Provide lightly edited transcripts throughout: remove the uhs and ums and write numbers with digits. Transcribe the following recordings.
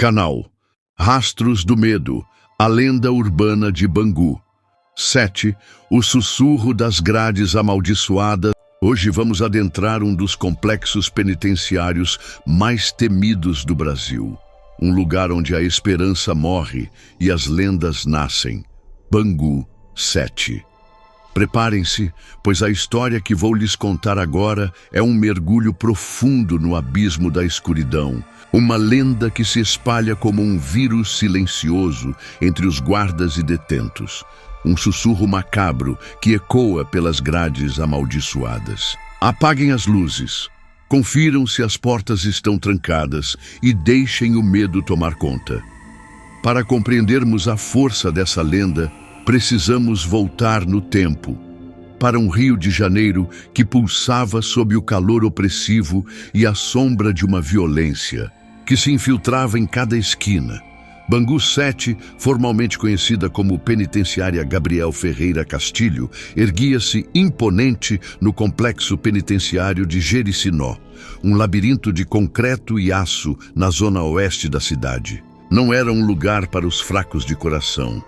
Canal. Rastros do Medo. A lenda urbana de Bangu. 7. O sussurro das grades amaldiçoadas. Hoje vamos adentrar um dos complexos penitenciários mais temidos do Brasil. Um lugar onde a esperança morre e as lendas nascem. Bangu 7. Preparem-se, pois a história que vou lhes contar agora é um mergulho profundo no abismo da escuridão. Uma lenda que se espalha como um vírus silencioso entre os guardas e detentos. Um sussurro macabro que ecoa pelas grades amaldiçoadas. Apaguem as luzes, confiram se as portas estão trancadas e deixem o medo tomar conta. Para compreendermos a força dessa lenda, precisamos voltar no tempo, para um Rio de Janeiro que pulsava sob o calor opressivo e a sombra de uma violência que se infiltrava em cada esquina. Bangu 7, formalmente conhecida como Penitenciária Gabriel Ferreira Castilho, erguia-se imponente no complexo penitenciário de Jericinó, um labirinto de concreto e aço na zona oeste da cidade. Não era um lugar para os fracos de coração,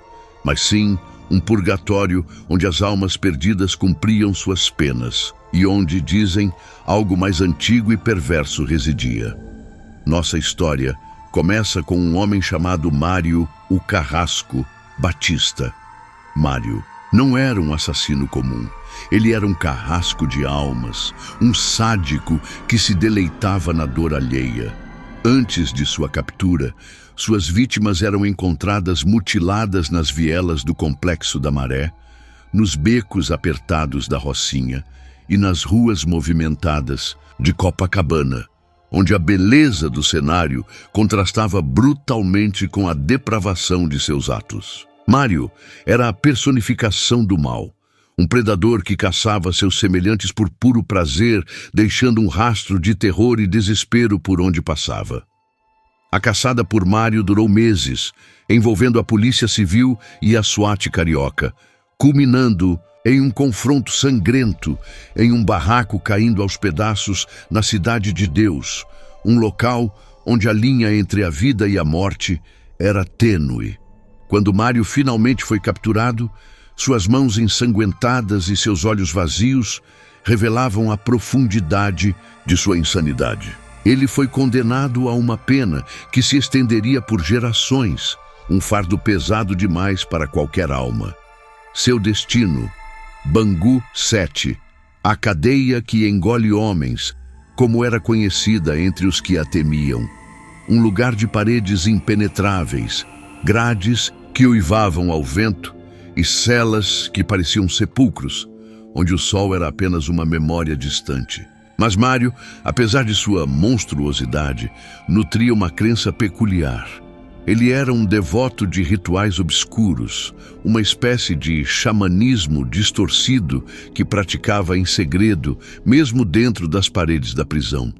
mas sim um purgatório onde as almas perdidas cumpriam suas penas e onde, dizem, algo mais antigo e perverso residia. Nossa história começa com um homem chamado Mário o Carrasco Batista. Mário não era um assassino comum. Ele era um carrasco de almas, um sádico que se deleitava na dor alheia. Antes de sua captura, suas vítimas eram encontradas mutiladas nas vielas do Complexo da Maré, nos becos apertados da Rocinha e nas ruas movimentadas de Copacabana, onde a beleza do cenário contrastava brutalmente com a depravação de seus atos. Mário era a personificação do mal, um predador que caçava seus semelhantes por puro prazer, deixando um rastro de terror e desespero por onde passava. A caçada por Mário durou meses, envolvendo a Polícia Civil e a SWAT carioca, culminando em um confronto sangrento, em um barraco caindo aos pedaços na Cidade de Deus, um local onde a linha entre a vida e a morte era tênue. Quando Mário finalmente foi capturado, suas mãos ensanguentadas e seus olhos vazios revelavam a profundidade de sua insanidade. Ele foi condenado a uma pena que se estenderia por gerações, um fardo pesado demais para qualquer alma. Seu destino, Bangu 7, a cadeia que engole homens, como era conhecida entre os que a temiam. Um lugar de paredes impenetráveis, grades que uivavam ao vento e celas que pareciam sepulcros, onde o sol era apenas uma memória distante. Mas Mário, apesar de sua monstruosidade, nutria uma crença peculiar. Ele era um devoto de rituais obscuros, uma espécie de xamanismo distorcido que praticava em segredo, mesmo dentro das paredes da prisão.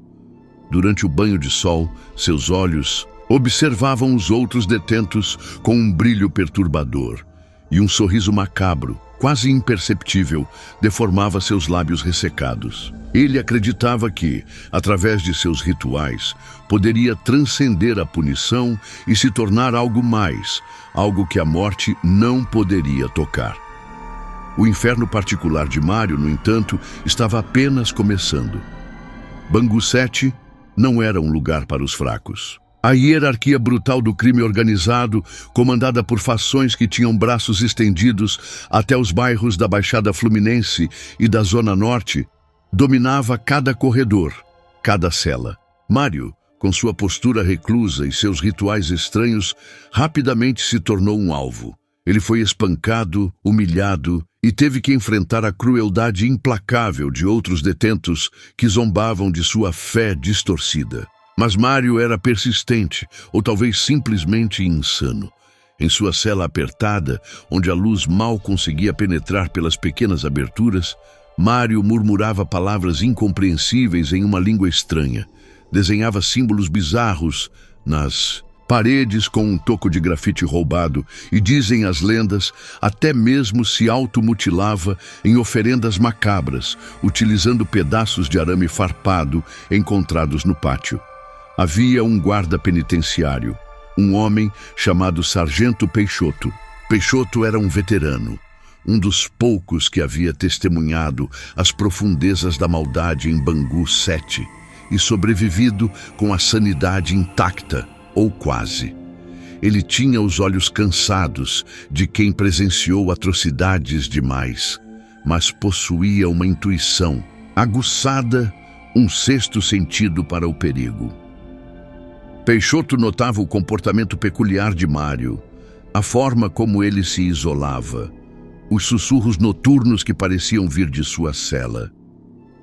Durante o banho de sol, seus olhos observavam os outros detentos com um brilho perturbador, e um sorriso macabro, quase imperceptível, deformava seus lábios ressecados. Ele acreditava que, através de seus rituais, poderia transcender a punição e se tornar algo mais, algo que a morte não poderia tocar. O inferno particular de Mário, no entanto, estava apenas começando. Bangu 7 não era um lugar para os fracos. A hierarquia brutal do crime organizado, comandada por fações que tinham braços estendidos até os bairros da Baixada Fluminense e da Zona Norte, dominava cada corredor, cada cela. Mário, com sua postura reclusa e seus rituais estranhos, rapidamente se tornou um alvo. Ele foi espancado, humilhado e teve que enfrentar a crueldade implacável de outros detentos que zombavam de sua fé distorcida. Mas Mário era persistente, ou talvez simplesmente insano. Em sua cela apertada, onde a luz mal conseguia penetrar pelas pequenas aberturas, Mário murmurava palavras incompreensíveis em uma língua estranha. Desenhava símbolos bizarros nas paredes com um toco de grafite roubado e, dizem as lendas, até mesmo se automutilava em oferendas macabras, utilizando pedaços de arame farpado encontrados no pátio. Havia um guarda penitenciário, um homem chamado Sargento Peixoto. Peixoto era um veterano, um dos poucos que havia testemunhado as profundezas da maldade em Bangu 7 e sobrevivido com a sanidade intacta, ou quase. Ele tinha os olhos cansados de quem presenciou atrocidades demais, mas possuía uma intuição aguçada, um sexto sentido para o perigo. Peixoto notava o comportamento peculiar de Mário, a forma como ele se isolava, os sussurros noturnos que pareciam vir de sua cela.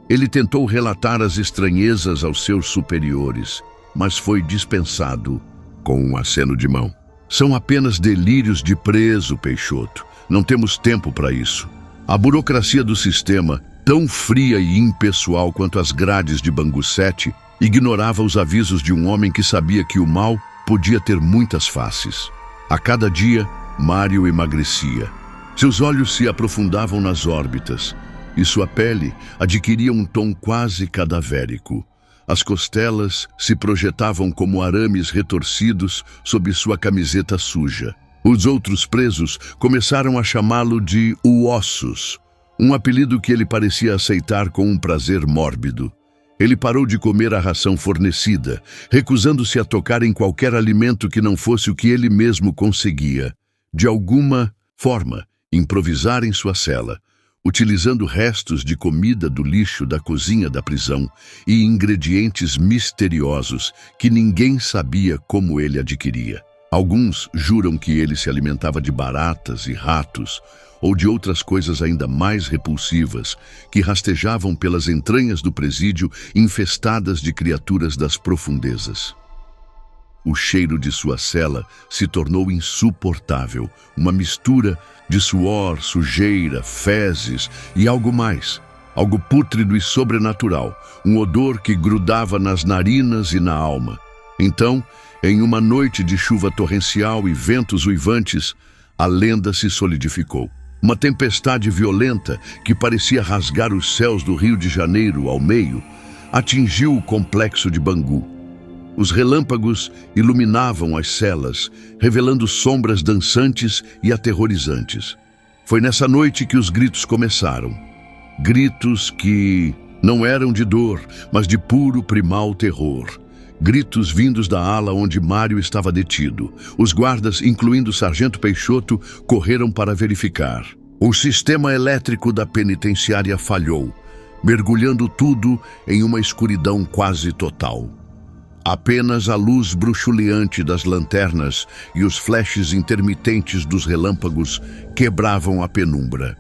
Ele tentou relatar as estranhezas aos seus superiores, mas foi dispensado com um aceno de mão. São apenas delírios de preso, Peixoto. Não temos tempo para isso. A burocracia do sistema, tão fria e impessoal quanto as grades de Bangu 7, ignorava os avisos de um homem que sabia que o mal podia ter muitas faces. A cada dia, Mário emagrecia. Seus olhos se aprofundavam nas órbitas e sua pele adquiria um tom quase cadavérico. As costelas se projetavam como arames retorcidos sob sua camiseta suja. Os outros presos começaram a chamá-lo de o Ossos, um apelido que ele parecia aceitar com um prazer mórbido. Ele parou de comer a ração fornecida, recusando-se a tocar em qualquer alimento que não fosse o que ele mesmo conseguia, de alguma forma, improvisar em sua cela, utilizando restos de comida do lixo da cozinha da prisão e ingredientes misteriosos que ninguém sabia como ele adquiria. Alguns juram que ele se alimentava de baratas e ratos, ou de outras coisas ainda mais repulsivas, que rastejavam pelas entranhas do presídio infestadas de criaturas das profundezas. O cheiro de sua cela se tornou insuportável, uma mistura de suor, sujeira, fezes e algo mais, algo pútrido e sobrenatural, um odor que grudava nas narinas e na alma. Então, em uma noite de chuva torrencial e ventos uivantes, a lenda se solidificou. Uma tempestade violenta que parecia rasgar os céus do Rio de Janeiro ao meio, atingiu o complexo de Bangu. Os relâmpagos iluminavam as celas, revelando sombras dançantes e aterrorizantes. Foi nessa noite que os gritos começaram. Gritos que não eram de dor, mas de puro primal terror. Gritos vindos da ala onde Mário estava detido. Os guardas, incluindo o sargento Peixoto, correram para verificar. O sistema elétrico da penitenciária falhou, mergulhando tudo em uma escuridão quase total. Apenas a luz bruxuleante das lanternas e os flashes intermitentes dos relâmpagos quebravam a penumbra.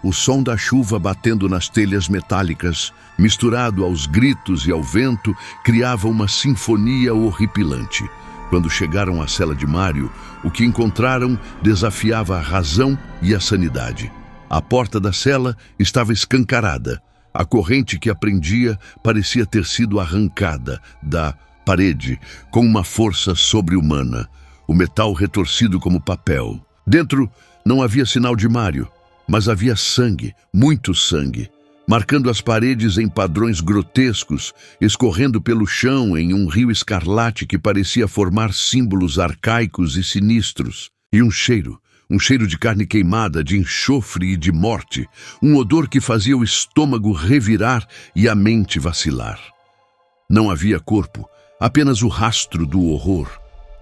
O som da chuva batendo nas telhas metálicas, misturado aos gritos e ao vento, criava uma sinfonia horripilante. Quando chegaram à cela de Mário, o que encontraram desafiava a razão e a sanidade. A porta da cela estava escancarada. A corrente que a prendia parecia ter sido arrancada da parede com uma força sobre-humana, o metal retorcido como papel. Dentro não havia sinal de Mário, mas havia sangue, muito sangue, marcando as paredes em padrões grotescos, escorrendo pelo chão em um rio escarlate que parecia formar símbolos arcaicos e sinistros. E um cheiro de carne queimada, de enxofre e de morte, um odor que fazia o estômago revirar e a mente vacilar. Não havia corpo, apenas o rastro do horror.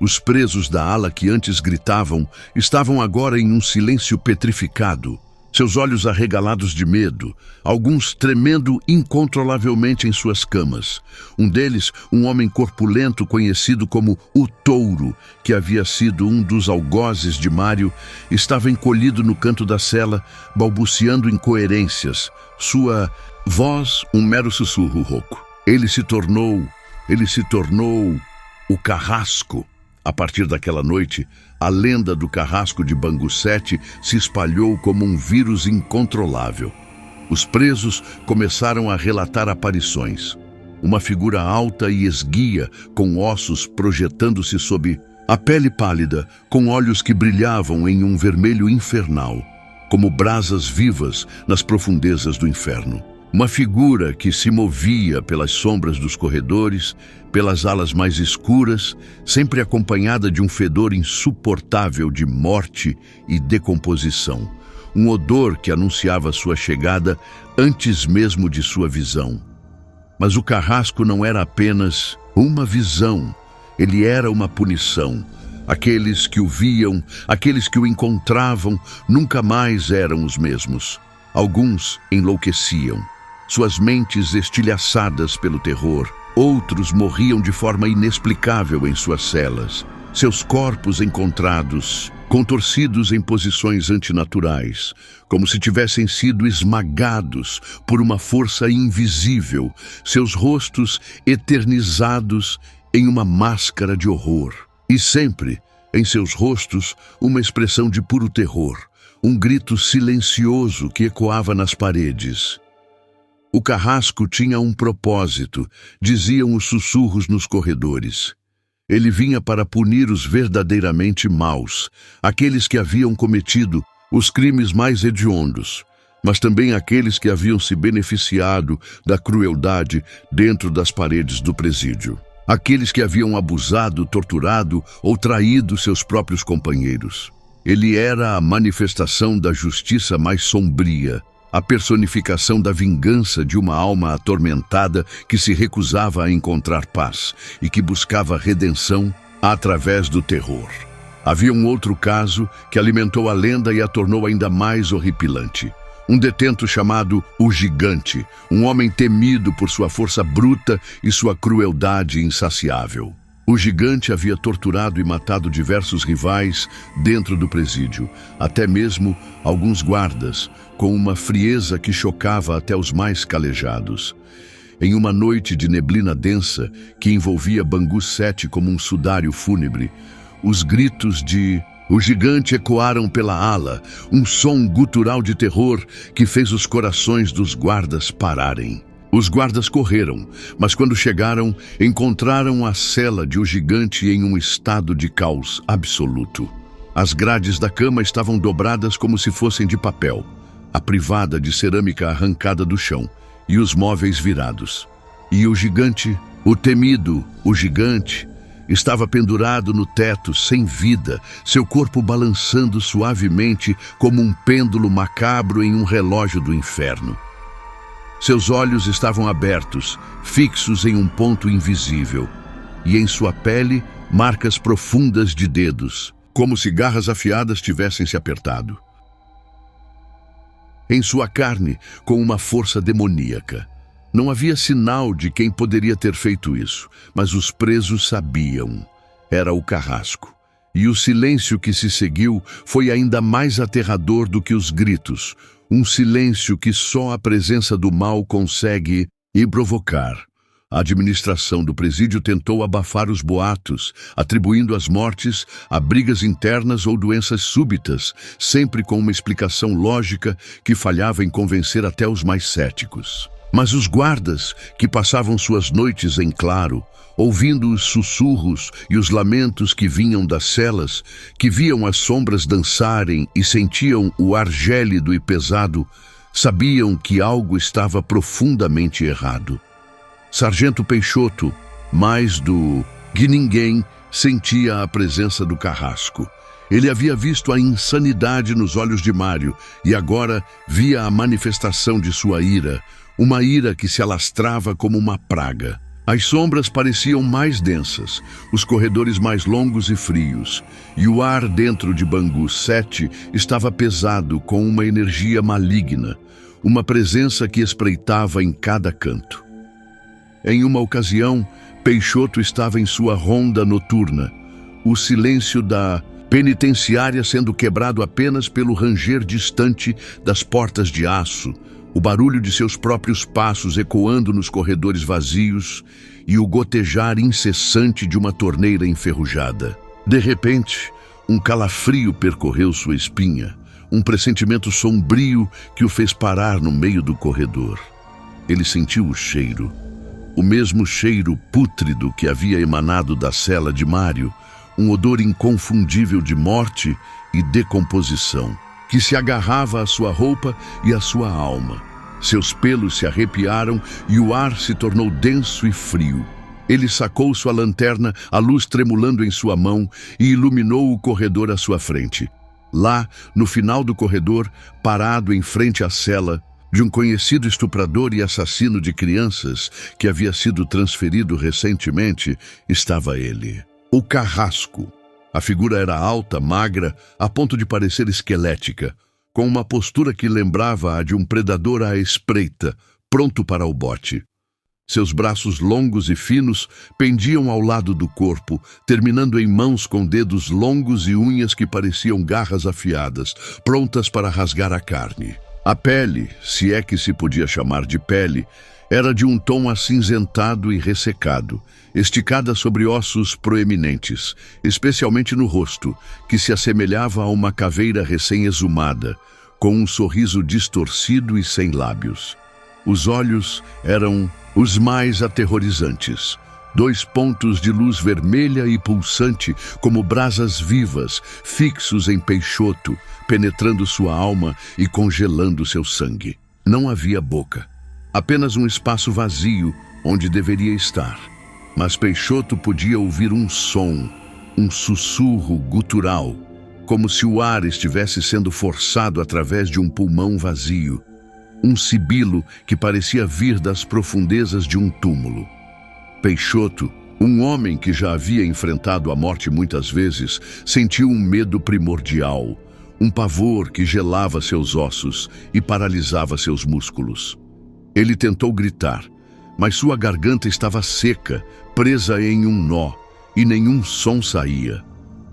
Os presos da ala que antes gritavam estavam agora em um silêncio petrificado, seus olhos arregalados de medo, alguns tremendo incontrolavelmente em suas camas. Um deles, um homem corpulento conhecido como o Touro, que havia sido um dos algozes de Mário, estava encolhido no canto da cela, balbuciando incoerências, sua voz um mero sussurro rouco. Ele se tornou o Carrasco. A partir daquela noite, a lenda do Carrasco de Bangu 7 se espalhou como um vírus incontrolável. Os presos começaram a relatar aparições. Uma figura alta e esguia, com ossos projetando-se sob a pele pálida, com olhos que brilhavam em um vermelho infernal, como brasas vivas nas profundezas do inferno. Uma figura que se movia pelas sombras dos corredores, pelas alas mais escuras, sempre acompanhada de um fedor insuportável de morte e decomposição. Um odor que anunciava sua chegada antes mesmo de sua visão. Mas o carrasco não era apenas uma visão, ele era uma punição. Aqueles que o viam, aqueles que o encontravam, nunca mais eram os mesmos. Alguns enlouqueciam, suas mentes estilhaçadas pelo terror. Outros morriam de forma inexplicável em suas celas, seus corpos encontrados, contorcidos em posições antinaturais, como se tivessem sido esmagados por uma força invisível, seus rostos eternizados em uma máscara de horror. E sempre, em seus rostos, uma expressão de puro terror, um grito silencioso que ecoava nas paredes. O carrasco tinha um propósito, diziam os sussurros nos corredores. Ele vinha para punir os verdadeiramente maus, aqueles que haviam cometido os crimes mais hediondos, mas também aqueles que haviam se beneficiado da crueldade dentro das paredes do presídio. Aqueles que haviam abusado, torturado ou traído seus próprios companheiros. Ele era a manifestação da justiça mais sombria, a personificação da vingança de uma alma atormentada que se recusava a encontrar paz e que buscava redenção através do terror. Havia um outro caso que alimentou a lenda e a tornou ainda mais horripilante. Um detento chamado o Gigante, um homem temido por sua força bruta e sua crueldade insaciável. O Gigante havia torturado e matado diversos rivais dentro do presídio, até mesmo alguns guardas, com uma frieza que chocava até os mais calejados. Em uma noite de neblina densa que envolvia Bangu 7 como um sudário fúnebre, os gritos de "O Gigante" ecoaram pela ala, um som gutural de terror que fez os corações dos guardas pararem. Os guardas correram, mas quando chegaram, encontraram a cela de O Gigante em um estado de caos absoluto. As grades da cama estavam dobradas como se fossem de papel, a privada de cerâmica arrancada do chão e os móveis virados. E o Gigante, o temido, o Gigante, estava pendurado no teto, sem vida, seu corpo balançando suavemente como um pêndulo macabro em um relógio do inferno. Seus olhos estavam abertos, fixos em um ponto invisível, e em sua pele marcas profundas de dedos, como se garras afiadas tivessem se apertado. Em sua carne, com uma força demoníaca. Não havia sinal de quem poderia ter feito isso, mas os presos sabiam. Era o carrasco. E o silêncio que se seguiu foi ainda mais aterrador do que os gritos, um silêncio que só a presença do mal consegue provocar. A administração do presídio tentou abafar os boatos, atribuindo as mortes a brigas internas ou doenças súbitas, sempre com uma explicação lógica que falhava em convencer até os mais céticos. Mas os guardas, que passavam suas noites em claro, ouvindo os sussurros e os lamentos que vinham das celas, que viam as sombras dançarem e sentiam o ar gélido e pesado, sabiam que algo estava profundamente errado. Sargento Peixoto, mais do que ninguém, sentia a presença do carrasco. Ele havia visto a insanidade nos olhos de Mário e agora via a manifestação de sua ira, uma ira que se alastrava como uma praga. As sombras pareciam mais densas, os corredores mais longos e frios, e o ar dentro de Bangu 7 estava pesado com uma energia maligna, uma presença que espreitava em cada canto. Em uma ocasião, Peixoto estava em sua ronda noturna, o silêncio da penitenciária sendo quebrado apenas pelo ranger distante das portas de aço, o barulho de seus próprios passos ecoando nos corredores vazios e o gotejar incessante de uma torneira enferrujada. De repente, um calafrio percorreu sua espinha, um pressentimento sombrio que o fez parar no meio do corredor. Ele sentiu o cheiro, o mesmo cheiro pútrido que havia emanado da cela de Mário, um odor inconfundível de morte e decomposição, que se agarrava à sua roupa e à sua alma. Seus pelos se arrepiaram e o ar se tornou denso e frio. Ele sacou sua lanterna, a luz tremulando em sua mão, e iluminou o corredor à sua frente. Lá, no final do corredor, parado em frente à cela de um conhecido estuprador e assassino de crianças que havia sido transferido recentemente, estava ele, o Carrasco. A figura era alta, magra, a ponto de parecer esquelética, com uma postura que lembrava a de um predador à espreita, pronto para o bote. Seus braços longos e finos pendiam ao lado do corpo, terminando em mãos com dedos longos e unhas que pareciam garras afiadas, prontas para rasgar a carne. A pele, se é que se podia chamar de pele, era de um tom acinzentado e ressecado, esticada sobre ossos proeminentes, especialmente no rosto, que se assemelhava a uma caveira recém-exumada, com um sorriso distorcido e sem lábios. Os olhos eram os mais aterrorizantes. 2 pontos de luz vermelha e pulsante, como brasas vivas, fixos em Peixoto, penetrando sua alma e congelando seu sangue. Não havia boca. Apenas um espaço vazio onde deveria estar. Mas Peixoto podia ouvir um som, um sussurro gutural, como se o ar estivesse sendo forçado através de um pulmão vazio. Um sibilo que parecia vir das profundezas de um túmulo. Peixoto, um homem que já havia enfrentado a morte muitas vezes, sentiu um medo primordial, um pavor que gelava seus ossos e paralisava seus músculos. Ele tentou gritar, mas sua garganta estava seca, presa em um nó, e nenhum som saía.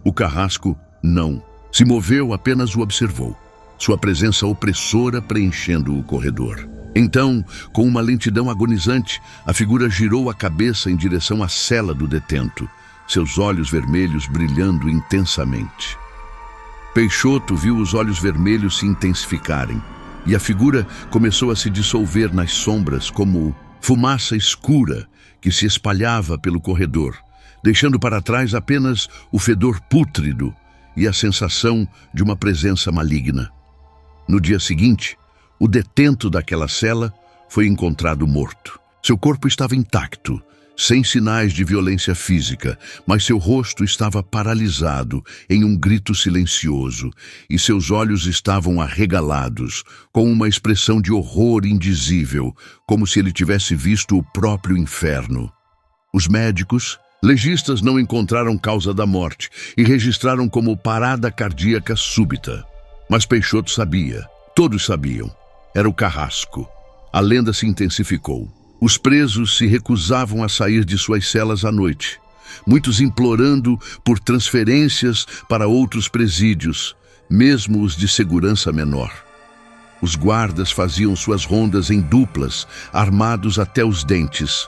O Carrasco não. Se moveu, apenas o observou, sua presença opressora preenchendo o corredor. Então, com uma lentidão agonizante, a figura girou a cabeça em direção à cela do detento, seus olhos vermelhos brilhando intensamente. Peixoto viu os olhos vermelhos se intensificarem, e a figura começou a se dissolver nas sombras como fumaça escura que se espalhava pelo corredor, deixando para trás apenas o fedor pútrido e a sensação de uma presença maligna. No dia seguinte, o detento daquela cela foi encontrado morto. Seu corpo estava intacto, sem sinais de violência física, mas seu rosto estava paralisado em um grito silencioso e seus olhos estavam arregalados, com uma expressão de horror indizível, como se ele tivesse visto o próprio inferno. Os médicos, legistas, não encontraram causa da morte e registraram como parada cardíaca súbita. Mas Peixoto sabia, todos sabiam, era o Carrasco. A lenda se intensificou. Os presos se recusavam a sair de suas celas à noite, muitos implorando por transferências para outros presídios, mesmo os de segurança menor. Os guardas faziam suas rondas em duplas, armados até os dentes,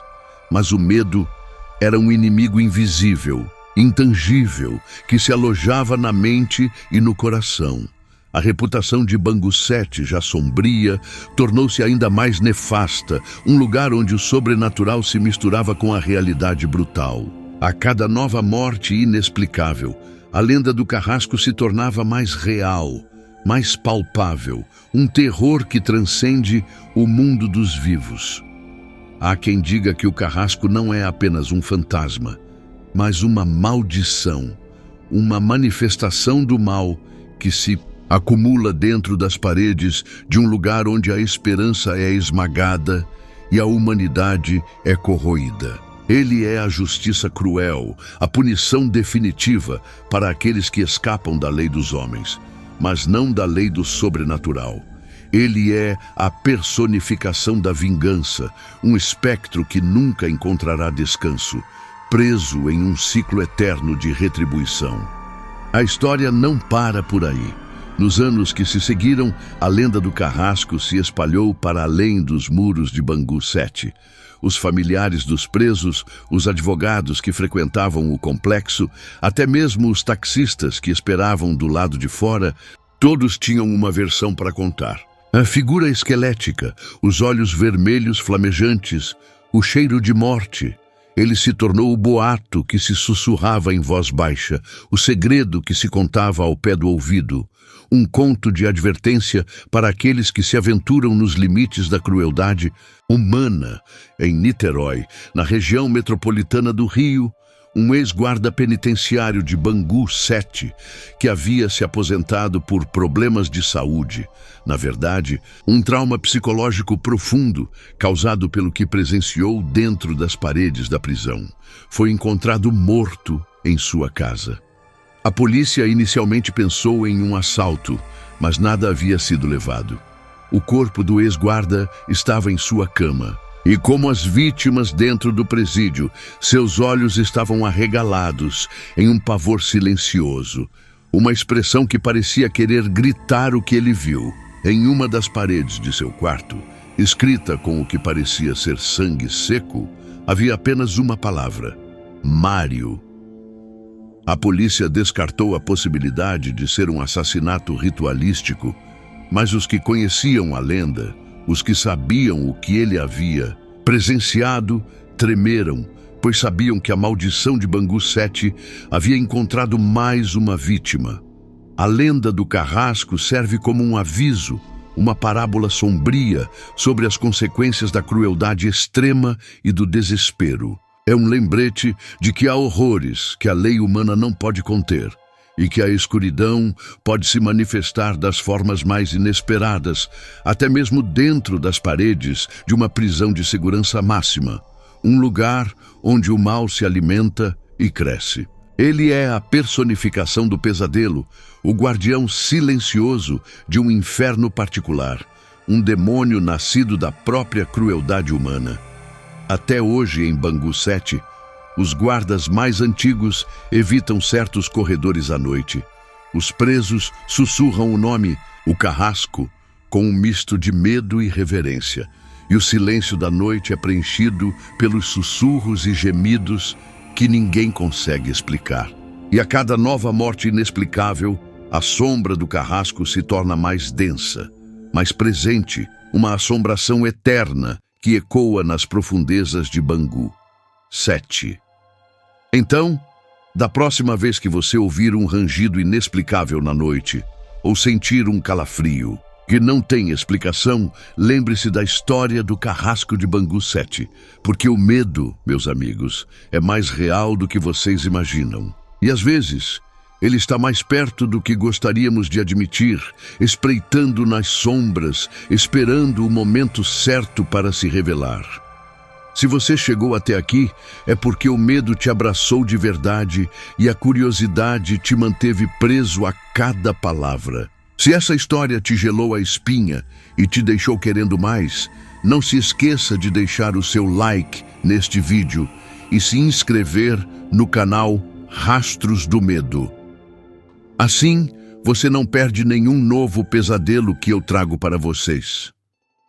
mas o medo era um inimigo invisível, intangível, que se alojava na mente e no coração. A reputação de Bangu 7, já sombria, tornou-se ainda mais nefasta, um lugar onde o sobrenatural se misturava com a realidade brutal. A cada nova morte inexplicável, a lenda do Carrasco se tornava mais real, mais palpável, um terror que transcende o mundo dos vivos. Há quem diga que o Carrasco não é apenas um fantasma, mas uma maldição, uma manifestação do mal que se acumula dentro das paredes de um lugar onde a esperança é esmagada e a humanidade é corroída. Ele é a justiça cruel, a punição definitiva para aqueles que escapam da lei dos homens, mas não da lei do sobrenatural. Ele é a personificação da vingança, um espectro que nunca encontrará descanso, preso em um ciclo eterno de retribuição. A história não para por aí. Nos anos que se seguiram, a lenda do Carrasco se espalhou para além dos muros de Bangu 7. Os familiares dos presos, os advogados que frequentavam o complexo, até mesmo os taxistas que esperavam do lado de fora, todos tinham uma versão para contar. A figura esquelética, os olhos vermelhos flamejantes, o cheiro de morte Ele se tornou o boato que se sussurrava em voz baixa, o segredo que se contava ao pé do ouvido, um conto de advertência para aqueles que se aventuram nos limites da crueldade humana. Em Niterói, na região metropolitana do Rio, um ex-guarda penitenciário de Bangu 7, que havia se aposentado por problemas de saúde, na verdade, um trauma psicológico profundo causado pelo que presenciou dentro das paredes da prisão, foi encontrado morto em sua casa. A polícia inicialmente pensou em um assalto, mas nada havia sido levado. O corpo do ex-guarda estava em sua cama. E como as vítimas dentro do presídio, seus olhos estavam arregalados em um pavor silencioso, uma expressão que parecia querer gritar o que ele viu. Em uma das paredes de seu quarto, escrita com o que parecia ser sangue seco, havia apenas uma palavra: Mário. A polícia descartou a possibilidade de ser um assassinato ritualístico, mas os que conheciam a lenda, os que sabiam o que ele havia presenciado, tremeram, pois sabiam que a maldição de Bangu 7 havia encontrado mais uma vítima. A lenda do carrasco serve como um aviso, uma parábola sombria sobre as consequências da crueldade extrema e do desespero. É um lembrete de que há horrores que a lei humana não pode conter, e que a escuridão pode se manifestar das formas mais inesperadas, até mesmo dentro das paredes de uma prisão de segurança máxima, um lugar onde o mal se alimenta e cresce. Ele é a personificação do pesadelo, o guardião silencioso de um inferno particular, um demônio nascido da própria crueldade humana. Até hoje, em Bangu 7, os guardas mais antigos evitam certos corredores à noite. Os presos sussurram o nome, o carrasco, com um misto de medo e reverência. E o silêncio da noite é preenchido pelos sussurros e gemidos que ninguém consegue explicar. E a cada nova morte inexplicável, a sombra do carrasco se torna mais densa, mais presente, uma assombração eterna que ecoa nas profundezas de Bangu 7. Então, da próxima vez que você ouvir um rangido inexplicável na noite, ou sentir um calafrio que não tem explicação, lembre-se da história do carrasco de Bangu 7, porque o medo, meus amigos, é mais real do que vocês imaginam. E às vezes, ele está mais perto do que gostaríamos de admitir, espreitando nas sombras, esperando o momento certo para se revelar. Se você chegou até aqui, é porque o medo te abraçou de verdade e a curiosidade te manteve preso a cada palavra. Se essa história te gelou a espinha e te deixou querendo mais, não se esqueça de deixar o seu like neste vídeo e se inscrever no canal Rastros do Medo. Assim, você não perde nenhum novo pesadelo que eu trago para vocês.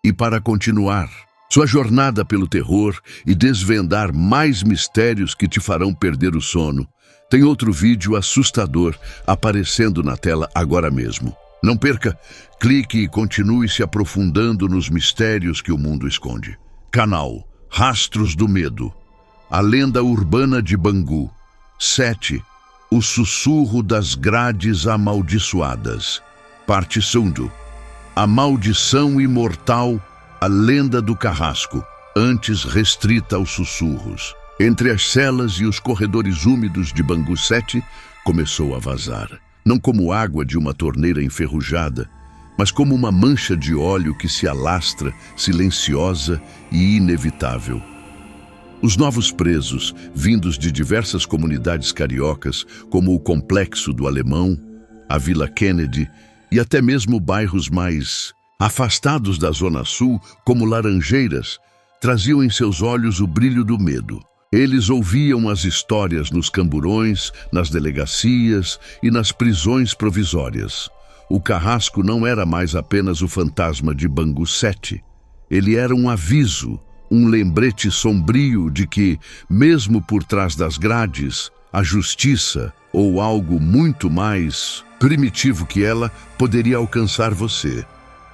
E para continuar sua jornada pelo terror e desvendar mais mistérios que te farão perder o sono, tem outro vídeo assustador aparecendo na tela agora mesmo. Não perca, clique e continue se aprofundando nos mistérios que o mundo esconde. Canal Rastros do Medo. A lenda urbana de Bangu 7. O sussurro das grades amaldiçoadas. Parte 2. A maldição imortal. A lenda do carrasco, antes restrita aos sussurros. Entre as celas e os corredores úmidos de Bangu 7, começou a vazar. Não como água de uma torneira enferrujada, mas como uma mancha de óleo que se alastra, silenciosa e inevitável. Os novos presos, vindos de diversas comunidades cariocas, como o Complexo do Alemão, a Vila Kennedy e até mesmo bairros mais afastados da Zona Sul, como Laranjeiras, traziam em seus olhos o brilho do medo. Eles ouviam as histórias nos camburões, nas delegacias e nas prisões provisórias. O carrasco não era mais apenas o fantasma de Bangu 7. Ele era um aviso, um lembrete sombrio de que, mesmo por trás das grades, a justiça, ou algo muito mais primitivo que ela, poderia alcançar você.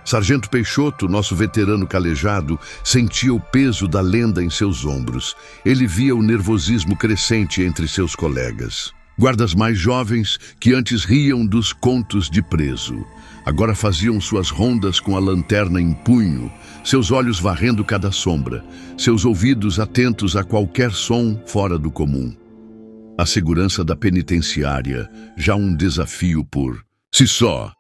Sargento Peixoto, nosso veterano calejado, sentia o peso da lenda em seus ombros. Ele via o nervosismo crescente entre seus colegas. Guardas mais jovens, que antes riam dos contos de preso, agora faziam suas rondas com a lanterna em punho, seus olhos varrendo cada sombra, seus ouvidos atentos a qualquer som fora do comum. A segurança da penitenciária, já um desafio por si só,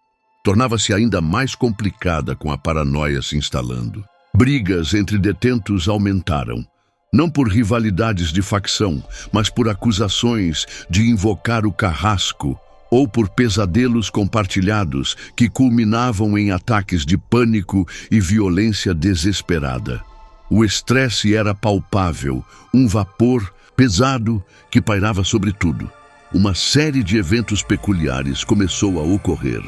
tornava-se ainda mais complicada com a paranoia se instalando. Brigas entre detentos aumentaram, não por rivalidades de facção, mas por acusações de invocar o carrasco ou por pesadelos compartilhados que culminavam em ataques de pânico e violência desesperada. O estresse era palpável, um vapor pesado que pairava sobre tudo. Uma série de eventos peculiares começou a ocorrer.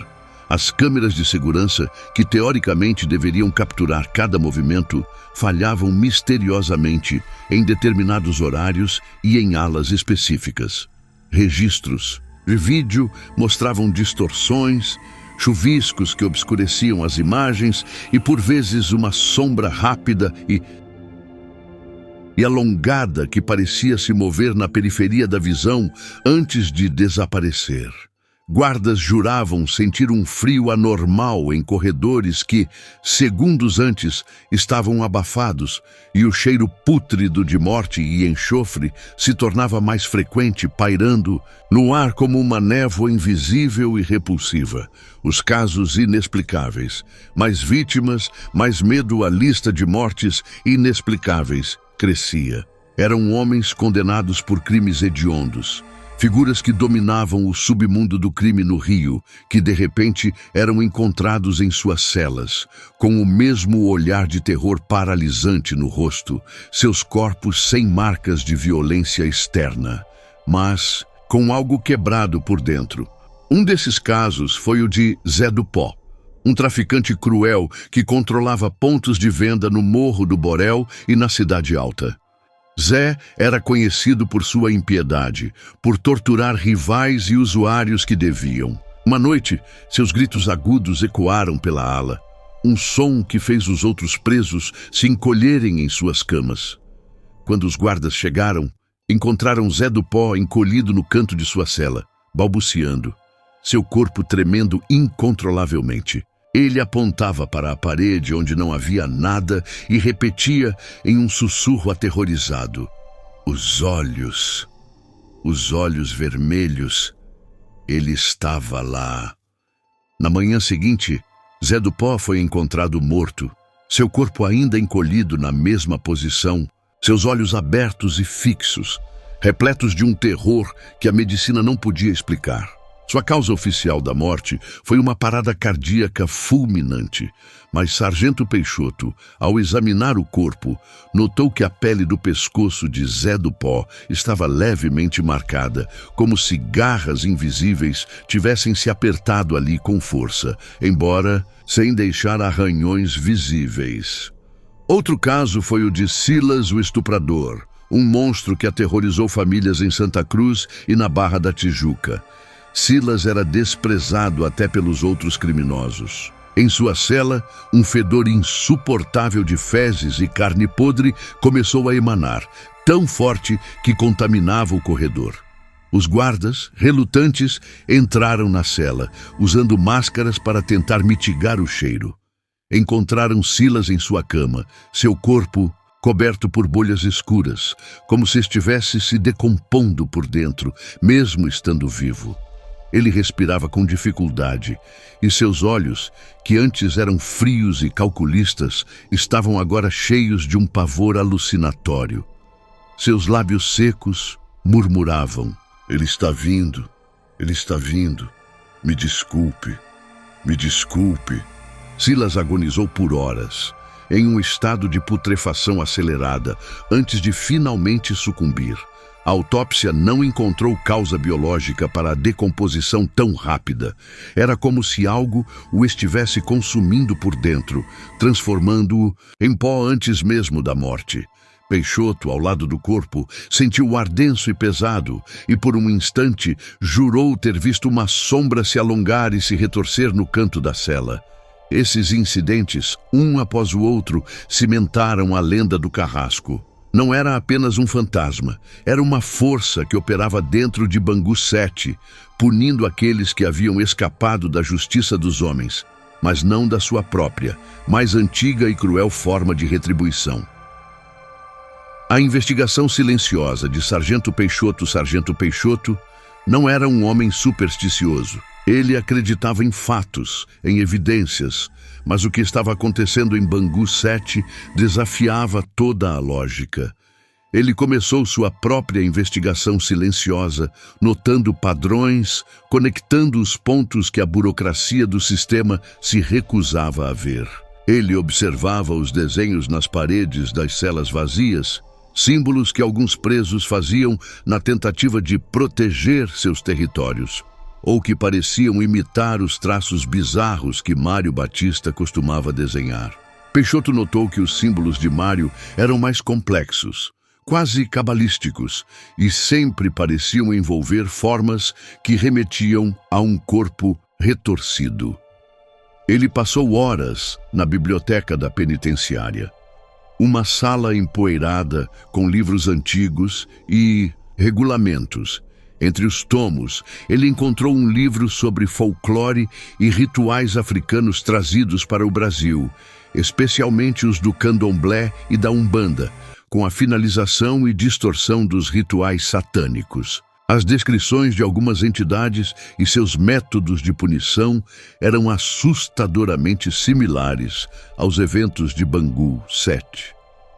As câmeras de segurança, que teoricamente deveriam capturar cada movimento, falhavam misteriosamente em determinados horários e em alas específicas. Registros de vídeo mostravam distorções, chuviscos que obscureciam as imagens e, por vezes, uma sombra rápida e alongada que parecia se mover na periferia da visão antes de desaparecer. Guardas juravam sentir um frio anormal em corredores que, segundos antes, estavam abafados, e o cheiro pútrido de morte e enxofre se tornava mais frequente, pairando no ar como uma névoa invisível e repulsiva. Os casos inexplicáveis. Mais vítimas, mais medo, a lista de mortes inexplicáveis crescia. Eram homens condenados por crimes hediondos. Figuras que dominavam o submundo do crime no Rio, que de repente eram encontrados em suas celas, com o mesmo olhar de terror paralisante no rosto, seus corpos sem marcas de violência externa, mas com algo quebrado por dentro. Um desses casos foi o de Zé do Pó, um traficante cruel que controlava pontos de venda no Morro do Borel e na Cidade Alta. Zé era conhecido por sua impiedade, por torturar rivais e usuários que deviam. Uma noite, seus gritos agudos ecoaram pela ala, um som que fez os outros presos se encolherem em suas camas. Quando os guardas chegaram, encontraram Zé do Pó encolhido no canto de sua cela, balbuciando, seu corpo tremendo incontrolavelmente. Ele apontava para a parede onde não havia nada e repetia em um sussurro aterrorizado: os olhos vermelhos, ele estava lá. Na manhã seguinte, Zé do Pó foi encontrado morto, seu corpo ainda encolhido na mesma posição, seus olhos abertos e fixos, repletos de um terror que a medicina não podia explicar. Sua causa oficial da morte foi uma parada cardíaca fulminante, mas Sargento Peixoto, ao examinar o corpo, notou que a pele do pescoço de Zé do Pó estava levemente marcada, como se garras invisíveis tivessem se apertado ali com força, embora sem deixar arranhões visíveis. Outro caso foi o de Silas, o estuprador, um monstro que aterrorizou famílias em Santa Cruz e na Barra da Tijuca. Silas era desprezado até pelos outros criminosos. Em sua cela, um fedor insuportável de fezes e carne podre começou a emanar, tão forte que contaminava o corredor. Os guardas, relutantes, entraram na cela, usando máscaras para tentar mitigar o cheiro. Encontraram Silas em sua cama, seu corpo coberto por bolhas escuras, como se estivesse se decompondo por dentro, mesmo estando vivo. Ele respirava com dificuldade, e seus olhos, que antes eram frios e calculistas, estavam agora cheios de um pavor alucinatório. Seus lábios secos murmuravam: ele está vindo, me desculpe, me desculpe. Silas agonizou por horas, em um estado de putrefação acelerada, antes de finalmente sucumbir. A autópsia não encontrou causa biológica para a decomposição tão rápida. Era como se algo o estivesse consumindo por dentro, transformando-o em pó antes mesmo da morte. Peixoto, ao lado do corpo, sentiu o ar denso e pesado e, por um instante, jurou ter visto uma sombra se alongar e se retorcer no canto da cela. Esses incidentes, um após o outro, cimentaram a lenda do Carrasco. Não era apenas um fantasma, era uma força que operava dentro de Bangu 7, punindo aqueles que haviam escapado da justiça dos homens, mas não da sua própria, mais antiga e cruel forma de retribuição. A investigação silenciosa de Sargento Peixoto não era um homem supersticioso. Ele acreditava em fatos, em evidências, mas o que estava acontecendo em Bangu 7 desafiava toda a lógica. Ele começou sua própria investigação silenciosa, notando padrões, conectando os pontos que a burocracia do sistema se recusava a ver. Ele observava os desenhos nas paredes das celas vazias, símbolos que alguns presos faziam na tentativa de proteger seus territórios, ou que pareciam imitar os traços bizarros que Mário Batista costumava desenhar. Peixoto notou que os símbolos de Mário eram mais complexos, quase cabalísticos, e sempre pareciam envolver formas que remetiam a um corpo retorcido. Ele passou horas na biblioteca da penitenciária, uma sala empoeirada com livros antigos e regulamentos. Entre os tomos, ele encontrou um livro sobre folclore e rituais africanos trazidos para o Brasil, especialmente os do candomblé e da umbanda, com a finalização e distorção dos rituais satânicos. As descrições de algumas entidades e seus métodos de punição eram assustadoramente similares aos eventos de Bangu 7.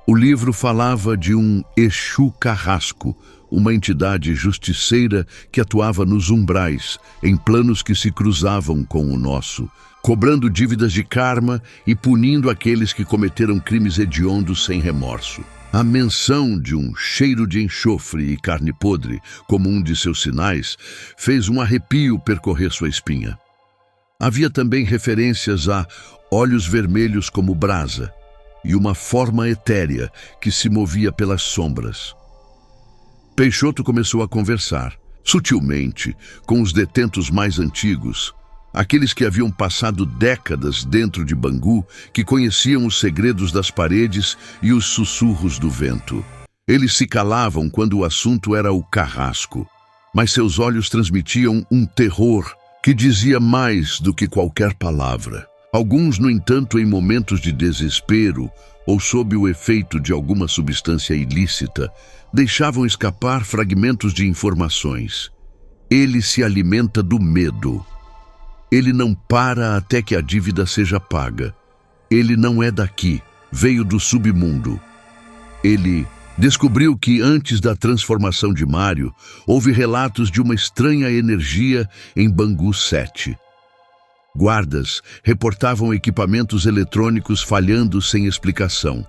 O livro falava de um Exu Carrasco, uma entidade justiceira que atuava nos umbrais, em planos que se cruzavam com o nosso, cobrando dívidas de karma e punindo aqueles que cometeram crimes hediondos sem remorso. A menção de um cheiro de enxofre e carne podre, como um de seus sinais, fez um arrepio percorrer sua espinha. Havia também referências a olhos vermelhos como brasa e uma forma etérea que se movia pelas sombras. Peixoto começou a conversar, sutilmente, com os detentos mais antigos, aqueles que haviam passado décadas dentro de Bangu, que conheciam os segredos das paredes e os sussurros do vento. Eles se calavam quando o assunto era o Carrasco, mas seus olhos transmitiam um terror que dizia mais do que qualquer palavra. Alguns, no entanto, em momentos de desespero ou sob o efeito de alguma substância ilícita, deixavam escapar fragmentos de informações. Ele se alimenta do medo. Ele não para até que a dívida seja paga. Ele não é daqui, veio do submundo. Ele descobriu que antes da transformação de Mário, houve relatos de uma estranha energia em Bangu 7. Guardas reportavam equipamentos eletrônicos falhando sem explicação,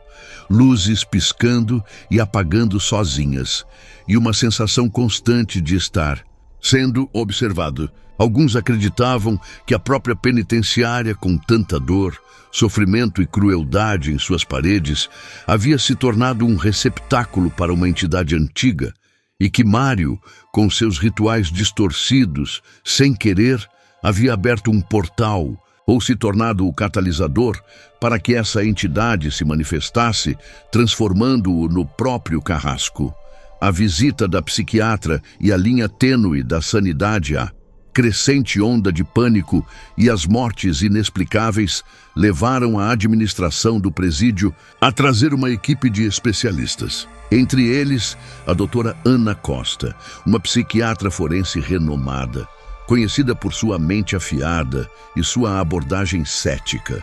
luzes piscando e apagando sozinhas, e uma sensação constante de estar sendo observado. Alguns acreditavam que a própria penitenciária, com tanta dor, sofrimento e crueldade em suas paredes, havia se tornado um receptáculo para uma entidade antiga, e que Mário, com seus rituais distorcidos, sem querer, havia aberto um portal ou se tornado o catalisador para que essa entidade se manifestasse, transformando-o no próprio Carrasco. A visita da psiquiatra e a linha tênue da sanidade, a crescente onda de pânico e as mortes inexplicáveis levaram a administração do presídio a trazer uma equipe de especialistas. Entre eles, a doutora Ana Costa, uma psiquiatra forense renomada, conhecida por sua mente afiada e sua abordagem cética.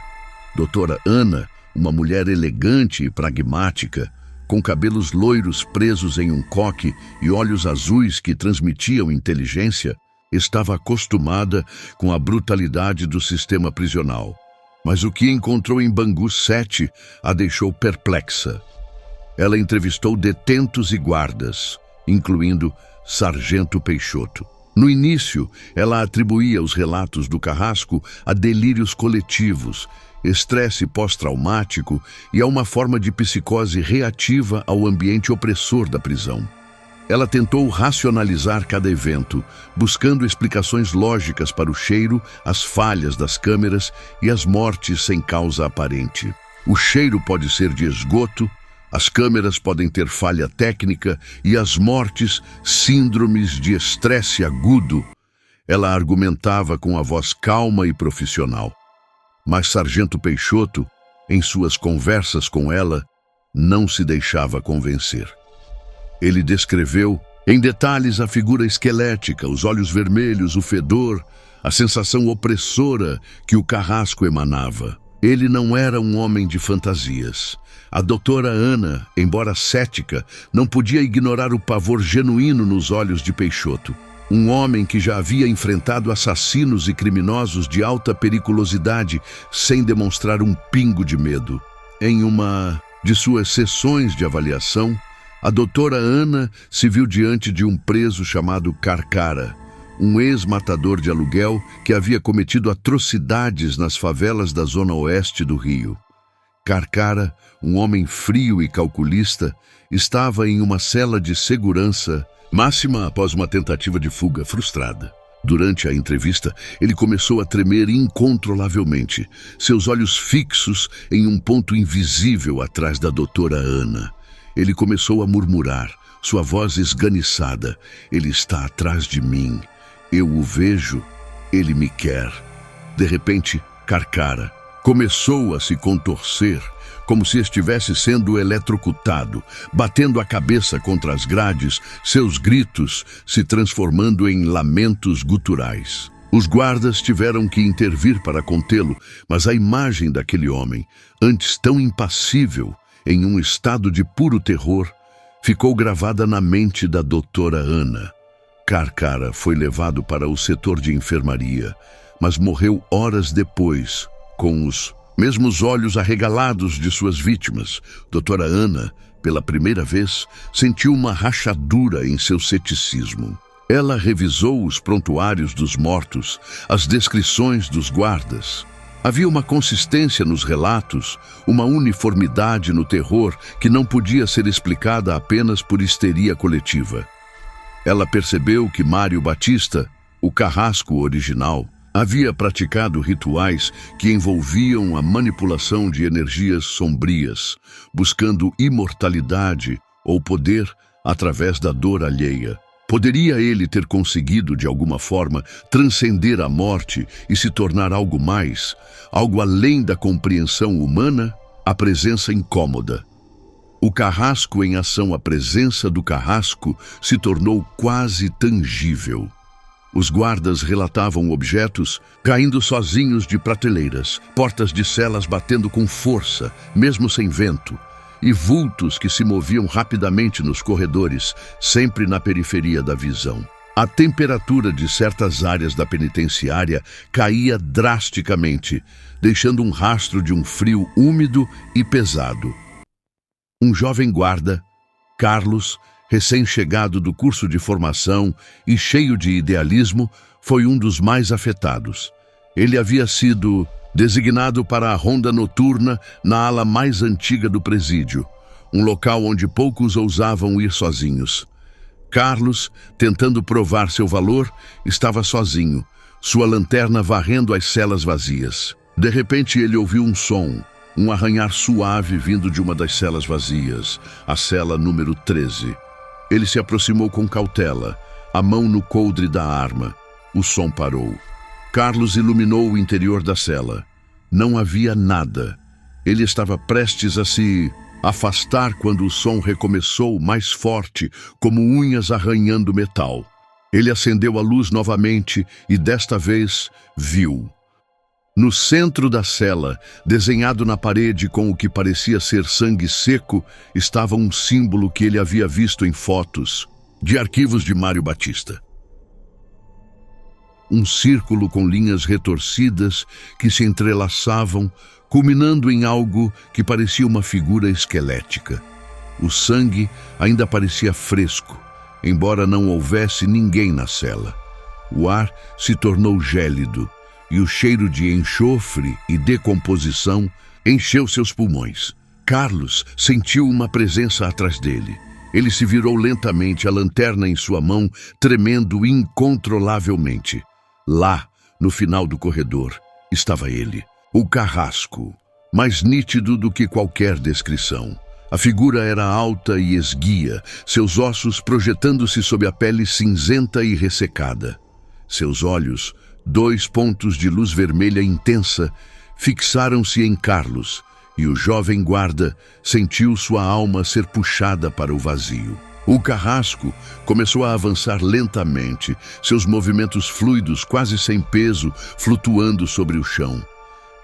Doutora Ana, uma mulher elegante e pragmática, com cabelos loiros presos em um coque e olhos azuis que transmitiam inteligência, estava acostumada com a brutalidade do sistema prisional. Mas o que encontrou em Bangu 7 a deixou perplexa. Ela entrevistou detentos e guardas, incluindo Sargento Peixoto. No início, ela atribuía os relatos do Carrasco a delírios coletivos, estresse pós-traumático e a uma forma de psicose reativa ao ambiente opressor da prisão. Ela tentou racionalizar cada evento, buscando explicações lógicas para o cheiro, as falhas das câmeras e as mortes sem causa aparente. O cheiro pode ser de esgoto, as câmeras podem ter falha técnica e as mortes, síndromes de estresse agudo. Ela argumentava com a voz calma e profissional. Mas Sargento Peixoto, em suas conversas com ela, não se deixava convencer. Ele descreveu em detalhes a figura esquelética, os olhos vermelhos, o fedor, a sensação opressora que o carrasco emanava. Ele não era um homem de fantasias. A doutora Ana, embora cética, não podia ignorar o pavor genuíno nos olhos de Peixoto. Um homem que já havia enfrentado assassinos e criminosos de alta periculosidade sem demonstrar um pingo de medo. Em uma de suas sessões de avaliação, a doutora Ana se viu diante de um preso chamado Carcara, um ex-matador de aluguel que havia cometido atrocidades nas favelas da zona oeste do Rio. Carcara, um homem frio e calculista, estava em uma cela de segurança máxima após uma tentativa de fuga frustrada. Durante a entrevista, ele começou a tremer incontrolavelmente, seus olhos fixos em um ponto invisível atrás da doutora Ana. Ele começou a murmurar, sua voz esganiçada: "Ele está atrás de mim. Eu o vejo. Ele me quer." De repente, Carcara começou a se contorcer, como se estivesse sendo eletrocutado, batendo a cabeça contra as grades, seus gritos se transformando em lamentos guturais. Os guardas tiveram que intervir para contê-lo, mas a imagem daquele homem, antes tão impassível, em um estado de puro terror, ficou gravada na mente da doutora Ana. Carcara foi levado para o setor de enfermaria, mas morreu horas depois, com os mesmos olhos arregalados de suas vítimas. Doutora Ana, pela primeira vez, sentiu uma rachadura em seu ceticismo. Ela revisou os prontuários dos mortos, as descrições dos guardas. Havia uma consistência nos relatos, uma uniformidade no terror que não podia ser explicada apenas por histeria coletiva. Ela percebeu que Mário Batista, o carrasco original, havia praticado rituais que envolviam a manipulação de energias sombrias, buscando imortalidade ou poder através da dor alheia. Poderia ele ter conseguido, de alguma forma, transcender a morte e se tornar algo mais, algo além da compreensão humana? A presença incômoda. O carrasco em ação, a presença do carrasco se tornou quase tangível. Os guardas relatavam objetos caindo sozinhos de prateleiras, portas de celas batendo com força, mesmo sem vento, e vultos que se moviam rapidamente nos corredores, sempre na periferia da visão. A temperatura de certas áreas da penitenciária caía drasticamente, deixando um rastro de um frio úmido e pesado. Um jovem guarda, Carlos, recém-chegado do curso de formação e cheio de idealismo, foi um dos mais afetados. Ele havia sido designado para a ronda noturna na ala mais antiga do presídio, um local onde poucos ousavam ir sozinhos. Carlos, tentando provar seu valor, estava sozinho, sua lanterna varrendo as celas vazias. De repente ele ouviu um som, um arranhar suave vindo de uma das celas vazias, a cela número 13. Ele se aproximou com cautela, a mão no coldre da arma. O som parou. Carlos iluminou o interior da cela. Não havia nada. Ele estava prestes a se afastar quando o som recomeçou mais forte, como unhas arranhando metal. Ele acendeu a luz novamente e desta vez viu. No centro da cela, desenhado na parede com o que parecia ser sangue seco, estava um símbolo que ele havia visto em fotos de arquivos de Mário Batista. Um círculo com linhas retorcidas que se entrelaçavam, culminando em algo que parecia uma figura esquelética. O sangue ainda parecia fresco, embora não houvesse ninguém na cela. O ar se tornou gélido, e o cheiro de enxofre e decomposição encheu seus pulmões. Carlos sentiu uma presença atrás dele. Ele se virou lentamente, a lanterna em sua mão, tremendo incontrolavelmente. Lá, no final do corredor, estava ele, o carrasco, mais nítido do que qualquer descrição. A figura era alta e esguia, seus ossos projetando-se sob a pele cinzenta e ressecada. Seus olhos, 2 pontos de luz vermelha intensa, fixaram-se em Carlos, e o jovem guarda sentiu sua alma ser puxada para o vazio. O carrasco começou a avançar lentamente, seus movimentos fluidos, quase sem peso, flutuando sobre o chão.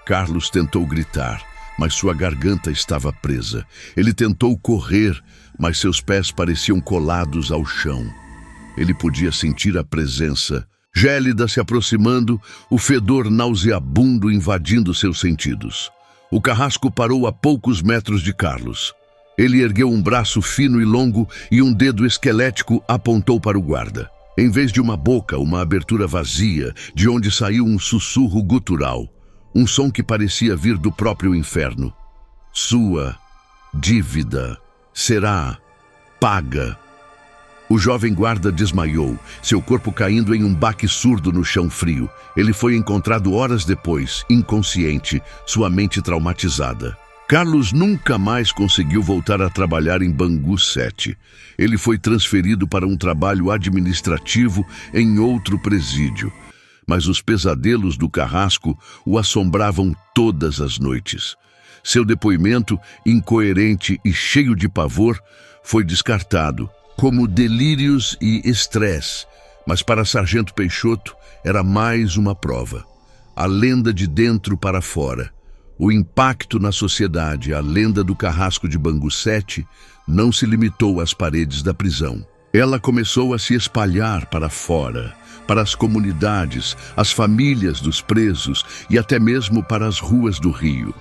Carlos tentou gritar, mas sua garganta estava presa. Ele tentou correr, mas seus pés pareciam colados ao chão. Ele podia sentir a presença gélida se aproximando, o fedor nauseabundo invadindo seus sentidos. O carrasco parou a poucos metros de Carlos. Ele ergueu um braço fino e longo e um dedo esquelético apontou para o guarda. Em vez de uma boca, uma abertura vazia, de onde saiu um sussurro gutural. Um som que parecia vir do próprio inferno. Sua dívida será paga. O jovem guarda desmaiou, seu corpo caindo em um baque surdo no chão frio. Ele foi encontrado horas depois, inconsciente, sua mente traumatizada. Carlos nunca mais conseguiu voltar a trabalhar em Bangu 7. Ele foi transferido para um trabalho administrativo em outro presídio. Mas os pesadelos do carrasco o assombravam todas as noites. Seu depoimento, incoerente e cheio de pavor, foi descartado como delírios e estresse, mas para Sargento Peixoto era mais uma prova. A lenda de dentro para fora, o impacto na sociedade, a lenda do carrasco de Bangu 7 não se limitou às paredes da prisão. Ela começou a se espalhar para fora, para as comunidades, as famílias dos presos e até mesmo para as ruas do Rio.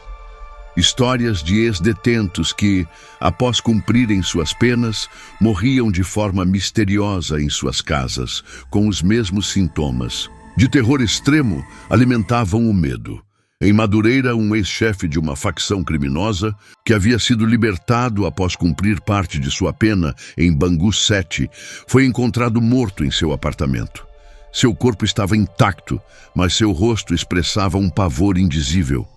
Histórias de ex-detentos que, após cumprirem suas penas, morriam de forma misteriosa em suas casas, com os mesmos sintomas. De terror extremo, alimentavam o medo. Em Madureira, um ex-chefe de uma facção criminosa, que havia sido libertado após cumprir parte de sua pena em Bangu 7, foi encontrado morto em seu apartamento. Seu corpo estava intacto, mas seu rosto expressava um pavor indizível.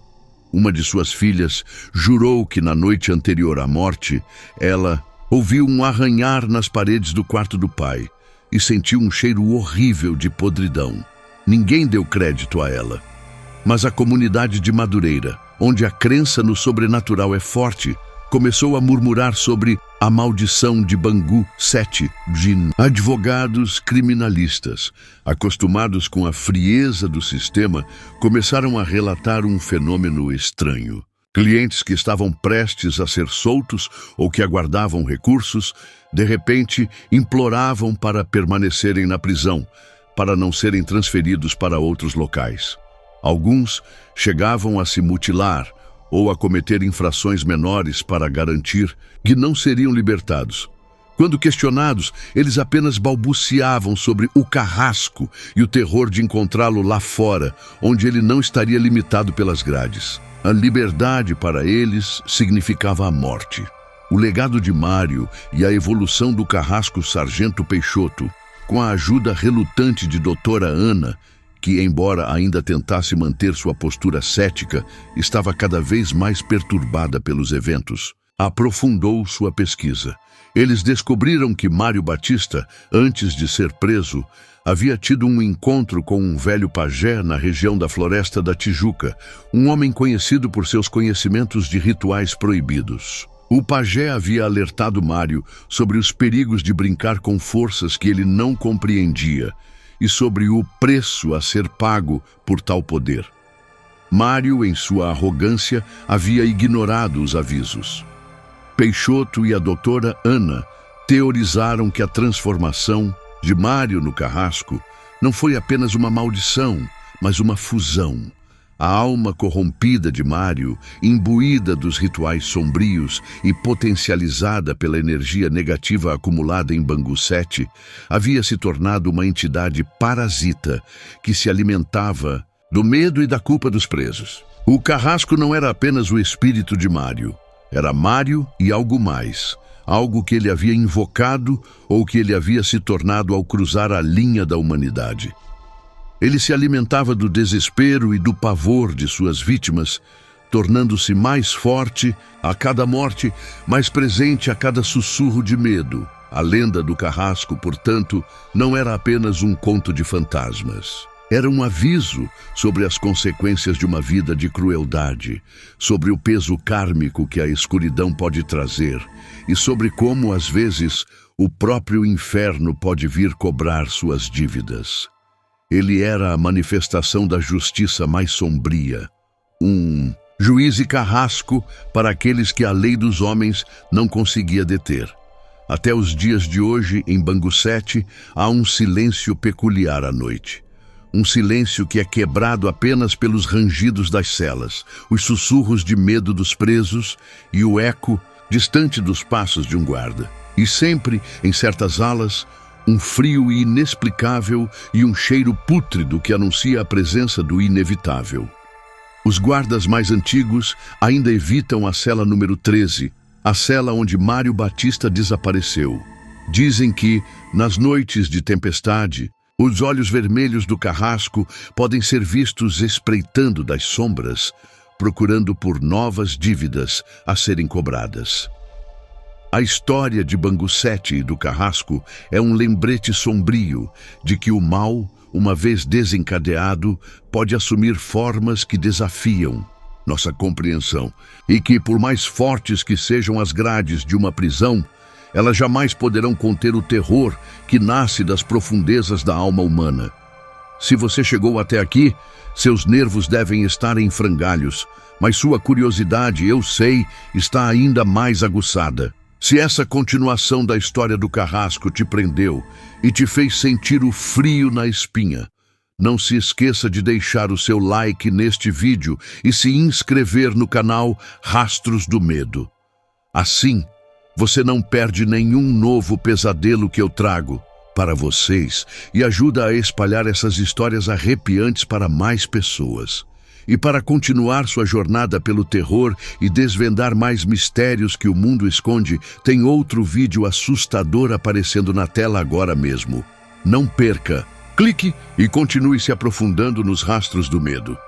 Uma de suas filhas jurou que na noite anterior à morte, ela ouviu um arranhar nas paredes do quarto do pai e sentiu um cheiro horrível de podridão. Ninguém deu crédito a ela. Mas a comunidade de Madureira, onde a crença no sobrenatural é forte, começou a murmurar sobre a maldição de Bangu 7. Advogados criminalistas, acostumados com a frieza do sistema, começaram a relatar um fenômeno estranho. Clientes que estavam prestes a ser soltos ou que aguardavam recursos, de repente imploravam para permanecerem na prisão, para não serem transferidos para outros locais. Alguns chegavam a se mutilar ou a cometer infrações menores para garantir que não seriam libertados. Quando questionados, eles apenas balbuciavam sobre o carrasco e o terror de encontrá-lo lá fora, onde ele não estaria limitado pelas grades. A liberdade para eles significava a morte. O legado de Mário e a evolução do carrasco Sargento Peixoto, com a ajuda relutante de doutora Ana, que, embora ainda tentasse manter sua postura cética, estava cada vez mais perturbada pelos eventos, aprofundou sua pesquisa. Eles descobriram que Mário Batista, antes de ser preso, havia tido um encontro com um velho pajé na região da Floresta da Tijuca, um homem conhecido por seus conhecimentos de rituais proibidos. O pajé havia alertado Mário sobre os perigos de brincar com forças que ele não compreendia e sobre o preço a ser pago por tal poder. Mário, em sua arrogância, havia ignorado os avisos. Peixoto e a doutora Ana teorizaram que a transformação de Mário no carrasco não foi apenas uma maldição, mas uma fusão. A alma corrompida de Mário, imbuída dos rituais sombrios e potencializada pela energia negativa acumulada em Bangu 7, havia se tornado uma entidade parasita que se alimentava do medo e da culpa dos presos. O carrasco não era apenas o espírito de Mário. Era Mário e algo mais. algo que ele havia invocado ou que ele havia se tornado ao cruzar a linha da humanidade. Ele se alimentava do desespero e do pavor de suas vítimas, tornando-se mais forte a cada morte, mais presente a cada sussurro de medo. A lenda do carrasco, portanto, não era apenas um conto de fantasmas. Era um aviso sobre as consequências de uma vida de crueldade, sobre o peso kármico que a escuridão pode trazer e sobre como, às vezes, o próprio inferno pode vir cobrar suas dívidas. Ele era a manifestação da justiça mais sombria, um juiz e carrasco para aqueles que a lei dos homens não conseguia deter. Até os dias de hoje, em Bangu 7, há um silêncio peculiar à noite. Um silêncio que é quebrado apenas pelos rangidos das celas, os sussurros de medo dos presos e o eco distante dos passos de um guarda. E sempre, em certas alas, um frio inexplicável e um cheiro pútrido que anuncia a presença do inevitável. Os guardas mais antigos ainda evitam a cela número 13, a cela onde Mário Batista desapareceu. Dizem que, nas noites de tempestade, os olhos vermelhos do carrasco podem ser vistos espreitando das sombras, procurando por novas dívidas a serem cobradas. A história de Bangu 7 e do carrasco é um lembrete sombrio de que o mal, uma vez desencadeado, pode assumir formas que desafiam nossa compreensão e que, por mais fortes que sejam as grades de uma prisão, elas jamais poderão conter o terror que nasce das profundezas da alma humana. Se você chegou até aqui, seus nervos devem estar em frangalhos, mas sua curiosidade, eu sei, está ainda mais aguçada. Se essa continuação da história do carrasco te prendeu e te fez sentir o frio na espinha, não se esqueça de deixar o seu like neste vídeo e se inscrever no canal Rastros do Medo. Assim, você não perde nenhum novo pesadelo que eu trago para vocês e ajuda a espalhar essas histórias arrepiantes para mais pessoas. E para continuar sua jornada pelo terror e desvendar mais mistérios que o mundo esconde, tem outro vídeo assustador aparecendo na tela agora mesmo. Não perca! Clique e continue se aprofundando nos Rastros do Medo.